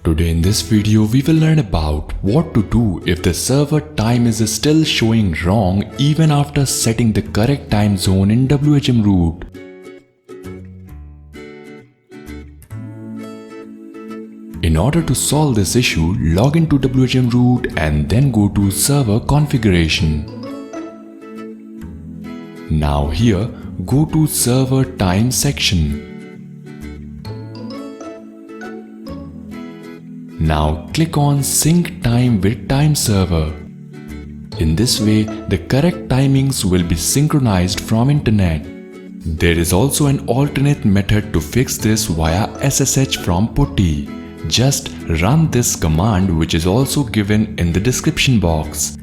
Today in this video we will learn about what to do if the server time is still showing wrong even after setting the correct time zone in WHM root. In order to solve this issue, log into WHM root and then go to server configuration. Now here, go to server time section. Now click on sync time with time server. In this way, the correct timings will be synchronized from internet. There is also an alternate method to fix this via SSH from PuTTY. Just run this command, which is also given in the description box.